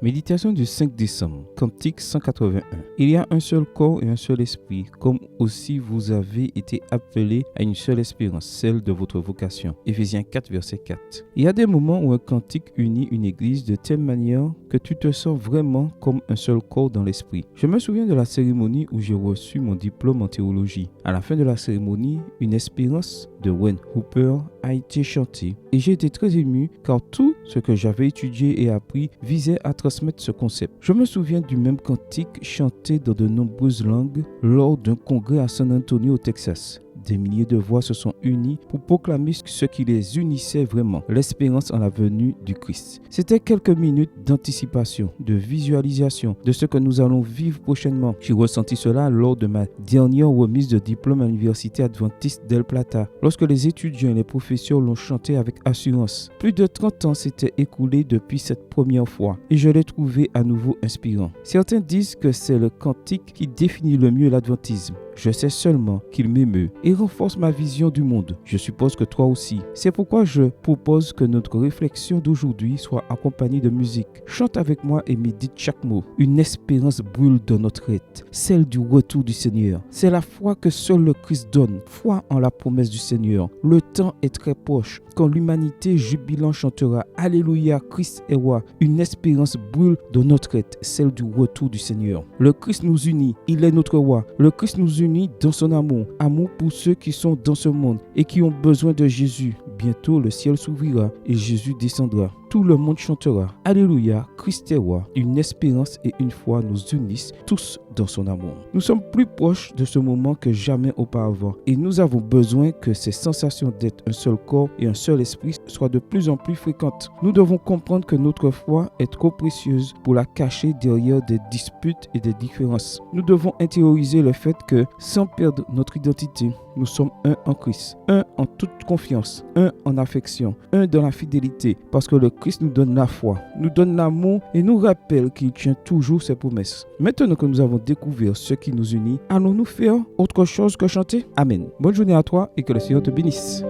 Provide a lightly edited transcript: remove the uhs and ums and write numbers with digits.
Méditation du 5 décembre, Cantique 181. Il y a un seul corps et un seul esprit, comme aussi vous avez été appelés à une seule espérance, celle de votre vocation. Éphésiens 4, verset 4. Il y a des moments où un cantique unit une église de telle manière que tu te sens vraiment comme un seul corps dans l'esprit. Je me souviens de la cérémonie où j'ai reçu mon diplôme en théologie. À la fin de la cérémonie, une espérance de Wayne Hooper a été chantée et j'ai été très ému car tout ce que j'avais étudié et appris visait à transmettre ce concept. Je me souviens du même cantique chanté dans de nombreuses langues lors d'un congrès à San Antonio au Texas. Des milliers de voix se sont unies pour proclamer ce qui les unissait vraiment, l'espérance en la venue du Christ. C'était quelques minutes d'anticipation, de visualisation de ce que nous allons vivre prochainement. J'ai ressenti cela lors de ma dernière remise de diplôme à l'Université adventiste d'El Plata, lorsque les étudiants et les professeurs l'ont chanté avec assurance. Plus de 30 ans s'étaient écoulés depuis cette première fois et je l'ai trouvé à nouveau inspirant. Certains disent que c'est le cantique qui définit le mieux l'adventisme. Je sais seulement qu'il m'émeut et renforce ma vision du monde. Je suppose que toi aussi. C'est pourquoi je propose que notre réflexion d'aujourd'hui soit accompagnée de musique. Chante avec moi et médite chaque mot. Une espérance brûle dans notre être, celle du retour du Seigneur. C'est la foi que seul le Christ donne, foi en la promesse du Seigneur. Le temps est très proche, quand l'humanité jubilant chantera « Alléluia, Christ est roi ». Une espérance brûle dans notre être, celle du retour du Seigneur. Le Christ nous unit, il est notre roi. Le Christ nous unit dans son amour pour ceux qui sont dans ce monde et qui ont besoin de Jésus. Bientôt le ciel s'ouvrira et Jésus descendra. Tout le monde chantera Alléluia, Christ est roi. Une espérance et une foi nous unissent tous dans son amour. Nous sommes plus proches de ce moment que jamais auparavant et nous avons besoin que ces sensations d'être un seul corps et un seul esprit soient de plus en plus fréquentes. Nous devons comprendre que notre foi est trop précieuse pour la cacher derrière des disputes et des différences. Nous devons intérioriser le fait que, sans perdre notre identité, nous sommes un en Christ, un en toute confiance, un en affection, un dans la fidélité, parce que le Christ nous donne la foi, nous donne l'amour et nous rappelle qu'il tient toujours ses promesses. Maintenant que nous avons découvert ce qui nous unit, allons-nous faire autre chose que chanter? Amen. Bonne journée à toi et que le Seigneur te bénisse.